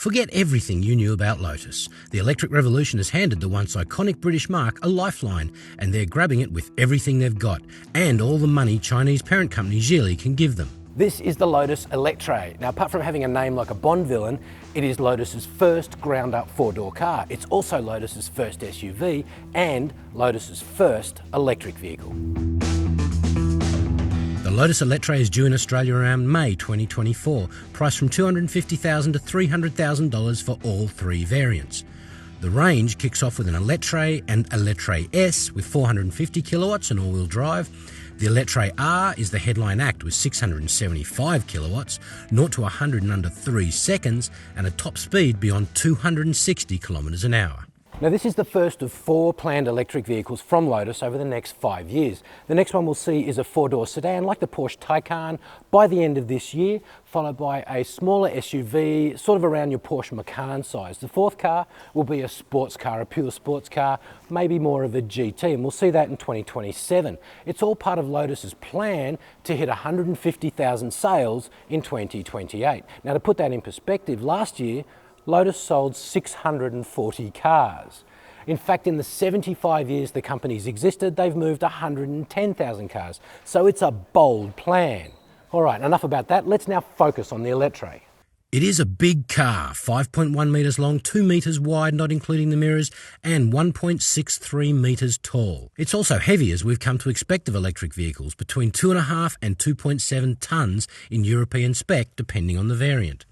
Forget everything you knew about Lotus. The electric revolution has handed the once iconic British marque a lifeline, and they're grabbing it with everything they've got, and all the money Chinese parent company Geely can give them. This is the Lotus Eletre. Now, apart from having a name like a Bond villain, it is Lotus's first ground-up four-door car. It's also Lotus's first SUV and Lotus's first electric vehicle. The Lotus Eletre is due in Australia around May 2024, priced from $250,000 to $300,000 for all three variants. The range kicks off with an Eletre and Eletre S with 450 kilowatts and all-wheel drive. The Eletre R is the headline act with 675 kilowatts, 0 to 100 in under 3 seconds, and a top speed beyond 260 kilometres an hour. Now, this is the first of 4 planned electric vehicles from Lotus over the next 5 years. The next one we'll see is a 4-door sedan like the Porsche Taycan by the end of this year, followed by a smaller SUV, sort of around your Porsche Macan size. The 4th car will be a sports car, a pure sports car, maybe more of a GT, and we'll see that in 2027. It's all part of Lotus's plan to hit 150,000 sales in 2028. Now, to put that in perspective, last year, Lotus sold 640 cars. In fact, in the 75 years the company's existed, they've moved 110,000 cars. So it's a bold plan. All right, enough about that. Let's now focus on the Eletre. It is a big car, 5.1 metres long, 2 metres wide, not including the mirrors, and 1.63 metres tall. It's also heavy, as we've come to expect of electric vehicles, between 2.5 and 2.7 tonnes in European spec, depending on the variant.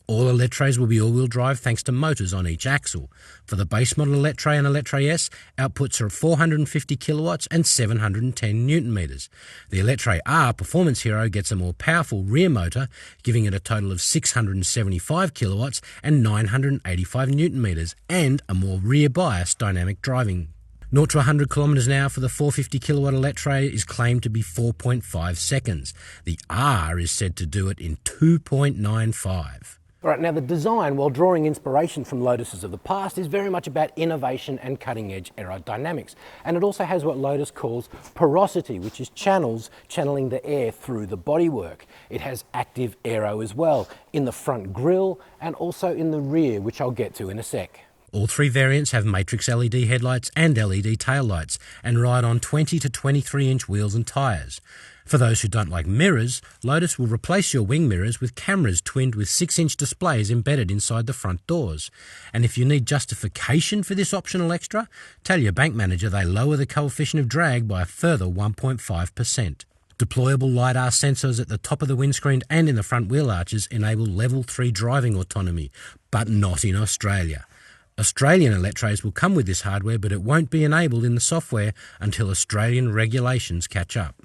All Eletres will be all-wheel drive thanks to motors on each axle. For the base model Eletre and Eletre S, outputs are 450 kilowatts and 710 newton metres. The Eletre R Performance Hero gets a more powerful rear motor, giving it a total of 675 kilowatts and 985 newton metres, and a more rear-biased dynamic driving. 0 to 100 kilometres an hour for the 450 kilowatt Eletre is claimed to be 4.5 seconds. The R is said to do it in 2.95. All right, now the design, while drawing inspiration from Lotuses of the past, is very much about innovation and cutting-edge aerodynamics. And it also has what Lotus calls porosity, which is channeling the air through the bodywork. It has active aero as well, in the front grille and also in the rear, which I'll get to in a sec. All 3 variants have matrix LED headlights and LED taillights and ride on 20 to 23-inch wheels and tyres. For those who don't like mirrors, Lotus will replace your wing mirrors with cameras twinned with 6-inch displays embedded inside the front doors. And if you need justification for this optional extra, tell your bank manager they lower the coefficient of drag by a further 1.5%. Deployable LiDAR sensors at the top of the windscreen and in the front wheel arches enable Level 3 driving autonomy, but not in Australia. Australian Eletres will come with this hardware, but it won't be enabled in the software until Australian regulations catch up.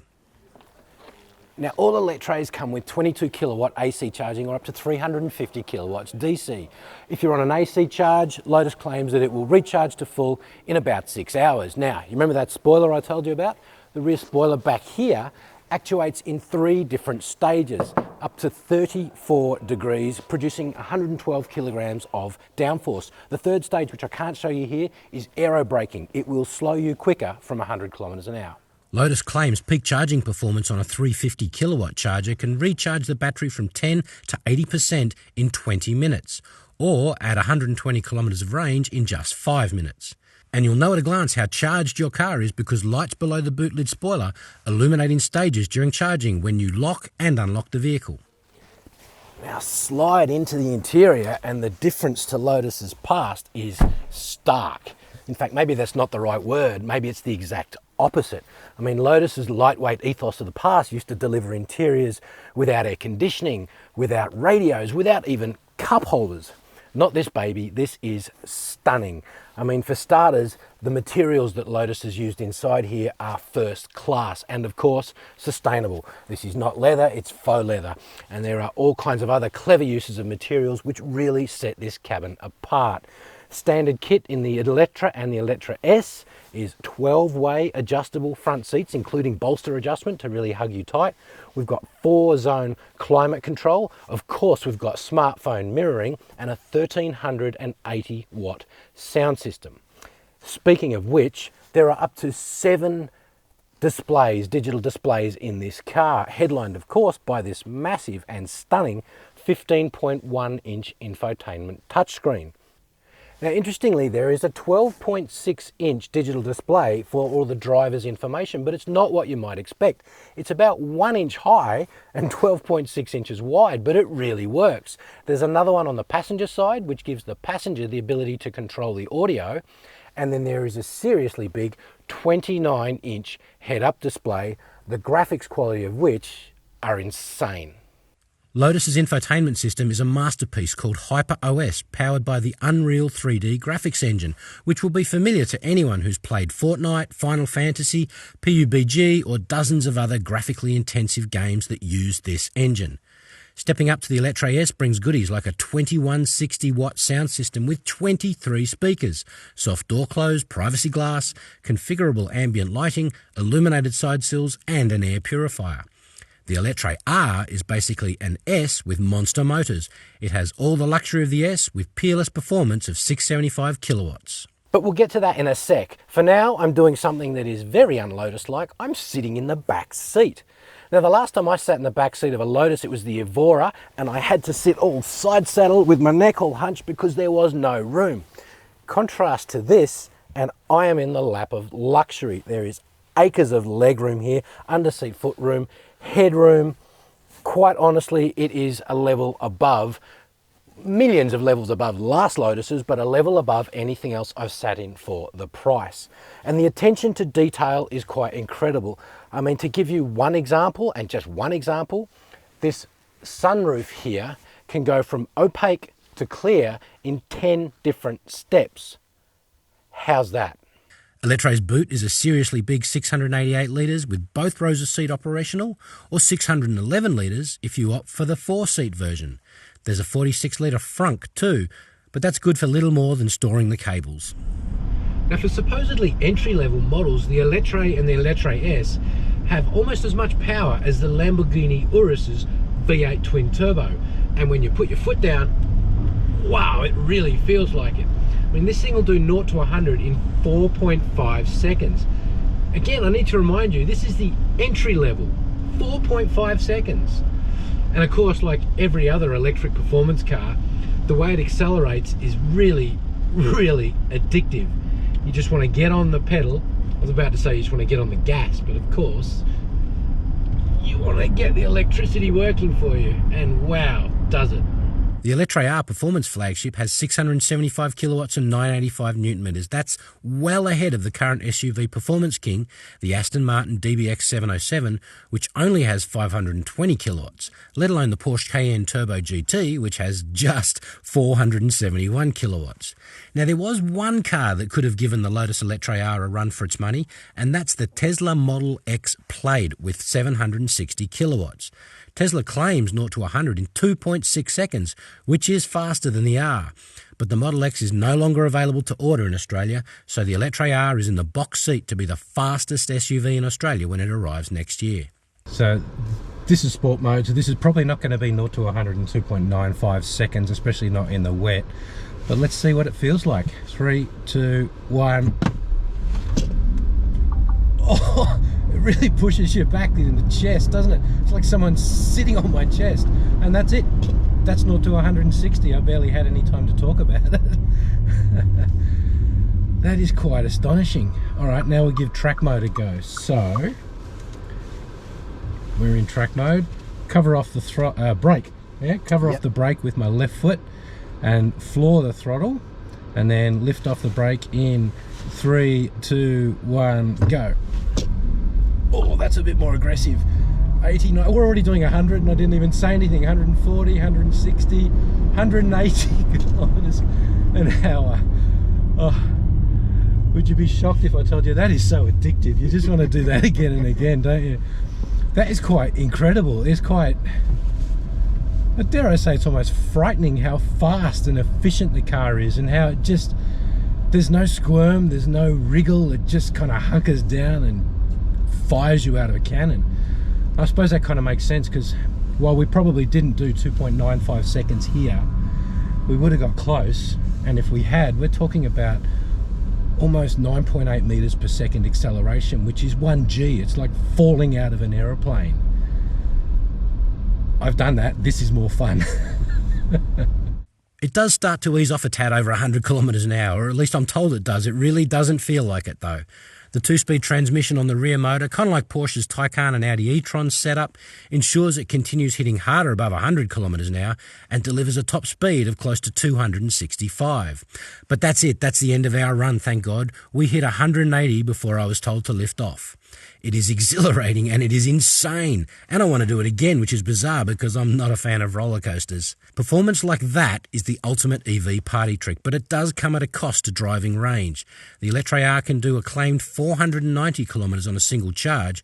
Now, all Eletres come with 22 kilowatt AC charging or up to 350 kilowatts DC. If you're on an AC charge, Lotus claims that it will recharge to full in about 6 hours. Now, you remember that spoiler I told you about? The rear spoiler back here actuates in 3 different stages, up to 34 degrees, producing 112 kilograms of downforce. The 3rd stage, which I can't show you here, is aero braking. It will slow you quicker from 100 kilometres an hour. Lotus claims peak charging performance on a 350 kilowatt charger can recharge the battery from 10 to 80% in 20 minutes, or at 120 kilometres of range in just 5 minutes. And you'll know at a glance how charged your car is because lights below the boot lid spoiler illuminate in stages during charging when you lock and unlock the vehicle. Now slide into the interior and the difference to Lotus's past is stark. In fact, maybe that's not the right word. Maybe it's the exact opposite. I mean, Lotus's lightweight ethos of the past used to deliver interiors without air conditioning, without radios, without even cup holders. Not this baby, this is stunning. I mean, for starters, the materials that Lotus has used inside here are first class and of course, sustainable. This is not leather, it's faux leather. And there are all kinds of other clever uses of materials which really set this cabin apart. Standard kit in the Eletre and the Eletre S is 12-way adjustable front seats, including bolster adjustment to really hug you tight. We've got 4-zone climate control. Of course, we've got smartphone mirroring and a 1380 watt sound system. Speaking of which, there are up to 7 displays, digital displays in this car, headlined of course by this massive and stunning 15.1-inch infotainment touchscreen. Now, interestingly, there is a 12.6-inch digital display for all the driver's information, but it's not what you might expect. It's about 1 inch high and 12.6 inches wide, but it really works. There's another one on the passenger side, which gives the passenger the ability to control the audio. And then there is a seriously big 29-inch head-up display, the graphics quality of which are insane. Lotus's infotainment system is a masterpiece called Hyper OS, powered by the Unreal 3D graphics engine, which will be familiar to anyone who's played Fortnite, Final Fantasy, PUBG, or dozens of other graphically intensive games that use this engine. Stepping up to the Eletre S brings goodies like a 2160-watt sound system with 23 speakers, soft door close, privacy glass, configurable ambient lighting, illuminated side sills, and an air purifier. The Eletre R is basically an S with monster motors. It has all the luxury of the S with peerless performance of 675 kilowatts. But we'll get to that in a sec. For now, I'm doing something that is very un-Lotus-like. I'm sitting in the back seat. Now, the last time I sat in the back seat of a Lotus, it was the Evora, and I had to sit all side saddle with my neck all hunched because there was no room. Contrast to this, and I am in the lap of luxury. There is acres of legroom here, underseat footroom, headroom. Quite honestly, it is a level above, millions of levels above last Lotuses, but a level above anything else I've sat in for the price. And the attention to detail is quite incredible. I mean, to give you one example, and just one example, this sunroof here can go from opaque to clear in 10 different steps. How's that? Eletre's boot is a seriously big 688 litres with both rows of seat operational, or 611 litres if you opt for the 4-seat version. There's a 46-litre frunk too, but that's good for little more than storing the cables. Now, for supposedly entry-level models, the Eletre and the Eletre S have almost as much power as the Lamborghini Urus's V8 twin-turbo. And when you put your foot down, wow, it really feels like it. I mean, this thing will do 0 to 100 in 4.5 seconds. Again, I need to remind you, this is the entry level, 4.5 seconds. And of course, like every other electric performance car, the way it accelerates is really, really addictive. You just want to get on the pedal. I was about to say you just want to get on the gas, but of course, you want to get the electricity working for you. And wow, does it. The Eletre R performance flagship has 675 kilowatts and 985 newton meters. That's well ahead of the current SUV performance king, the Aston Martin DBX 707, which only has 520 kilowatts, let alone the Porsche Cayenne Turbo GT, which has just 471 kilowatts. Now, there was one car that could have given the Lotus Eletre R a run for its money, and that's the Tesla Model X Plaid with 760 kilowatts. Tesla claims 0 to 100 in 2.6 seconds, which is faster than the R. But the Model X is no longer available to order in Australia, so the Eletre R is in the box seat to be the fastest SUV in Australia when it arrives next year. So this is sport mode, so this is probably not going to be 0 to 100 in 2.95 seconds, especially not in the wet. But let's see what it feels like. 3, 2, 1. Oh! It really pushes you back in the chest, doesn't it? It's like someone's sitting on my chest, and that's it. That's 0 to 160. I barely had any time to talk about it. That is quite astonishing. All right, now we'll give track mode a go. So we're in track mode. Cover off the brake. Yeah, cover off the brake with my left foot, and floor the throttle, and then lift off the brake in 3, 2, 1, go. Oh, that's a bit more aggressive. 89, we're already doing 100 and I didn't even say anything. 140, 160, 180 kilometers an hour. Oh, would you be shocked if I told you that is so addictive? You just want to do that again and again, don't you? That is quite incredible. It's quite, dare I say, it's almost frightening how fast and efficient the car is, and how it just, there's no squirm, there's no wriggle. It just kind of hunkers down and fires you out of a cannon. I suppose that kind of makes sense, because while we probably didn't do 2.95 seconds here, we would have got close, and if we had, we're talking about almost 9.8 meters per second acceleration, which is 1G. It's like falling out of an aeroplane. I've done that. This is more fun. It does start to ease off a tad over 100 kilometres an hour, or at least I'm told it does. It really doesn't feel like it though. The two-speed transmission on the rear motor, kind of like Porsche's Taycan and Audi e-tron setup, ensures it continues hitting harder above 100 kilometres an hour and delivers a top speed of close to 265. But that's it. That's the end of our run, thank God. We hit 180 before I was told to lift off. It is exhilarating and it is insane. And I want to do it again, which is bizarre because I'm not a fan of roller coasters. Performance like that is the ultimate EV party trick, but it does come at a cost to driving range. The Eletre R can do a claimed 490 kilometres on a single charge,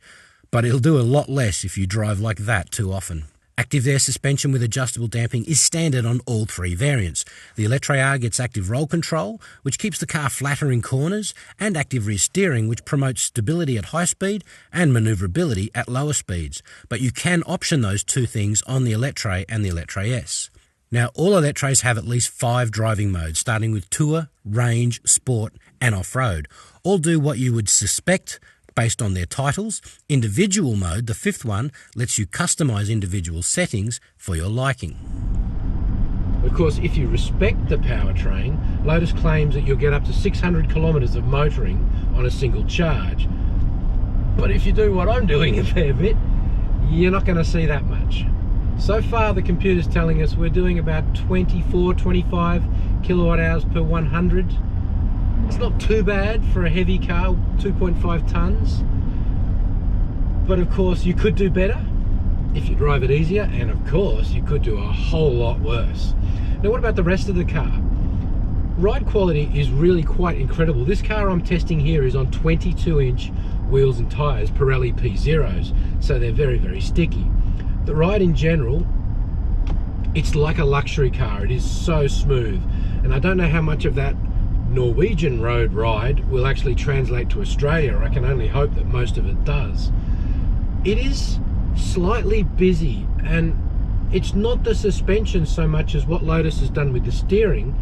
but it'll do a lot less if you drive like that too often. Active air suspension with adjustable damping is standard on all three variants. The Eletre R gets active roll control, which keeps the car flatter in corners, and active rear steering, which promotes stability at high speed and manoeuvrability at lower speeds. But you can option those two things on the Eletre and the Eletre S. Now, all Eletres have at least 5 driving modes, starting with Tour, Range, Sport, and Off-Road. All do what you would suspect based on their titles. Individual mode, the 5th one, lets you customise individual settings for your liking. Of course, if you respect the powertrain, Lotus claims that you'll get up to 600 kilometres of motoring on a single charge. But if you do what I'm doing a fair bit, you're not going to see that much. So far, the computer's telling us we're doing about 24, 25 kilowatt hours per 100. It's not too bad for a heavy car, 2.5 tons. But of course, you could do better if you drive it easier, and of course, you could do a whole lot worse. Now, what about the rest of the car? Ride quality is really quite incredible. This car I'm testing here is on 22-inch wheels and tyres, Pirelli P0s, so they're very, very sticky. The ride in general, it's like a luxury car. It is so smooth, and I don't know how much of that Norwegian road ride will actually translate to Australia. I can only hope that most of it does. It is slightly busy, and it's not the suspension so much as what Lotus has done with the steering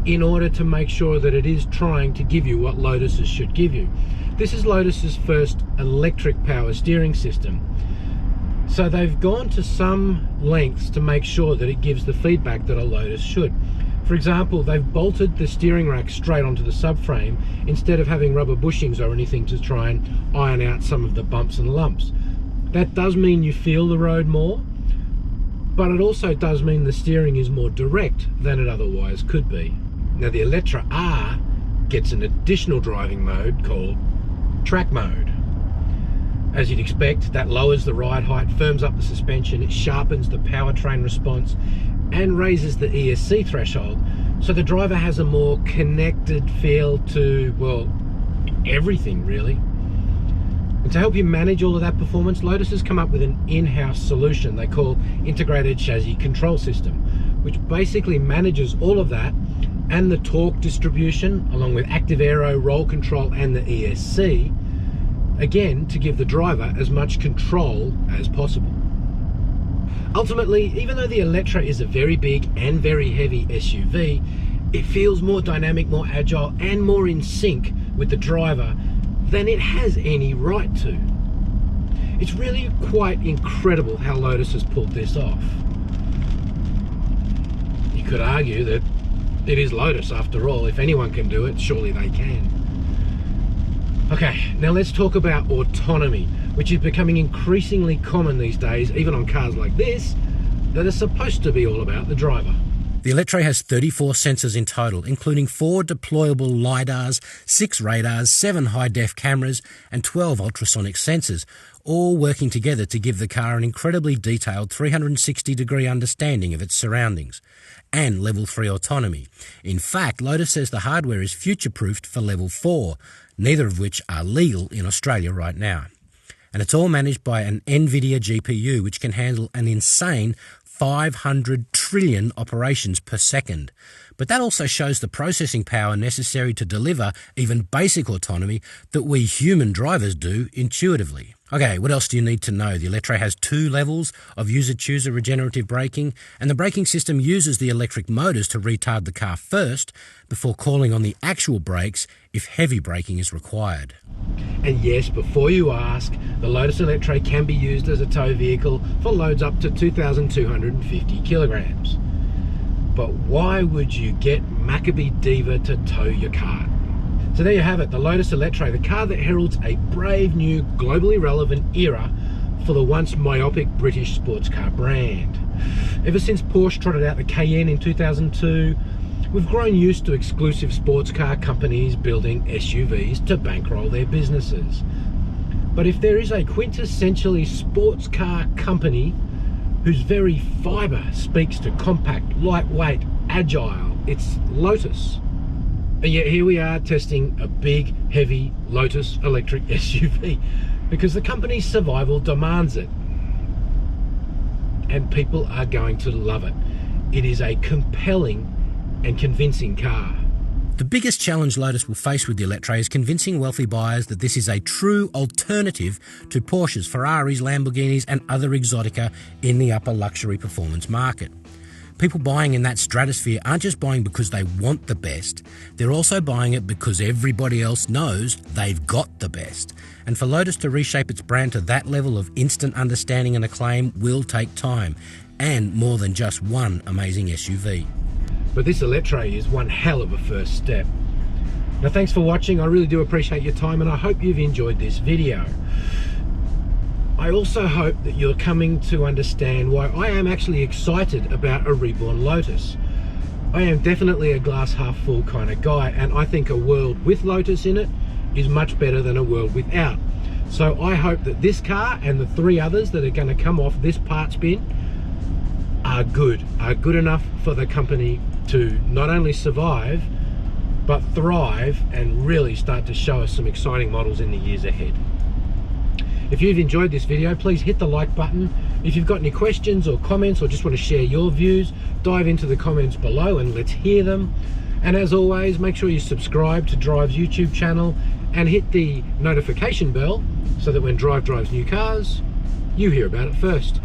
in order to make sure that it is trying to give you what Lotuses should give you. This is Lotus's first electric power steering system. So they've gone to some lengths to make sure that it gives the feedback that a Lotus should. For example, they've bolted the steering rack straight onto the subframe instead of having rubber bushings or anything to try and iron out some of the bumps and lumps. That does mean you feel the road more, but it also does mean the steering is more direct than it otherwise could be. Now, the Eletre R gets an additional driving mode called track mode. As you'd expect, that lowers the ride height, firms up the suspension, it sharpens the powertrain response, and raises the ESC threshold, so the driver has a more connected feel to, well, everything really. And to help you manage all of that performance, Lotus has come up with an in-house solution they call Integrated Chassis Control System, which basically manages all of that and the torque distribution, along with active aero, roll control, and the ESC, again, to give the driver as much control as possible. Ultimately, even though the Eletre is a very big and very heavy SUV, it feels more dynamic, more agile, and more in sync with the driver than it has any right to. It's really quite incredible how Lotus has pulled this off. You could argue that it is Lotus after all. If anyone can do it, surely they can. Okay, now let's talk about autonomy, which is becoming increasingly common these days, even on cars like this, that are supposed to be all about the driver. The Eletre has 34 sensors in total, including 4 deployable LiDARs, 6 radars, 7 high-def cameras, and 12 ultrasonic sensors, all working together to give the car an incredibly detailed 360-degree understanding of its surroundings, and Level 3 autonomy. In fact, Lotus says the hardware is future-proofed for Level 4, neither of which are legal in Australia right now. And it's all managed by an NVIDIA GPU, which can handle an insane 500 trillion operations per second. But that also shows the processing power necessary to deliver even basic autonomy that we human drivers do intuitively. Okay, what else do you need to know? The Eletre has 2 levels of user-chooser regenerative braking, and the braking system uses the electric motors to retard the car first before calling on the actual brakes if heavy braking is required. And yes, before you ask, the Lotus Eletre can be used as a tow vehicle for loads up to 2,250 kilograms. But why would you get Maccabee Diva to tow your car? So there you have it, the Lotus Eletre, the car that heralds a brave new, globally relevant era for the once myopic British sports car brand. Ever since Porsche trotted out the Cayenne in 2002, we've grown used to exclusive sports car companies building SUVs to bankroll their businesses. But if there is a quintessentially sports car company whose very fibre speaks to compact, lightweight, agile, it's Lotus. And yet here we are testing a big, heavy Lotus electric SUV because the company's survival demands it. And people are going to love it. It is a compelling and convincing car. The biggest challenge Lotus will face with the Eletre is convincing wealthy buyers that this is a true alternative to Porsches, Ferraris, Lamborghinis and other exotica in the upper luxury performance market. People buying in that stratosphere aren't just buying because they want the best, they're also buying it because everybody else knows they've got the best. And for Lotus to reshape its brand to that level of instant understanding and acclaim will take time, and more than just one amazing SUV. But this Eletre is one hell of a first step. Now thanks for watching, I really do appreciate your time and I hope you've enjoyed this video. I also hope that you're coming to understand why I am actually excited about a reborn Lotus. I am definitely a glass half full kind of guy, and I think a world with Lotus in it is much better than a world without. So I hope that this car and the 3 others that are going to come off this parts bin are good enough for the company to not only survive but thrive and really start to show us some exciting models in the years ahead. If you've enjoyed this video, please hit the like button. If you've got any questions or comments or just want to share your views, dive into the comments below and let's hear them. And as always, make sure you subscribe to Drive's YouTube channel and hit the notification bell so that when Drive drives new cars, you hear about it first.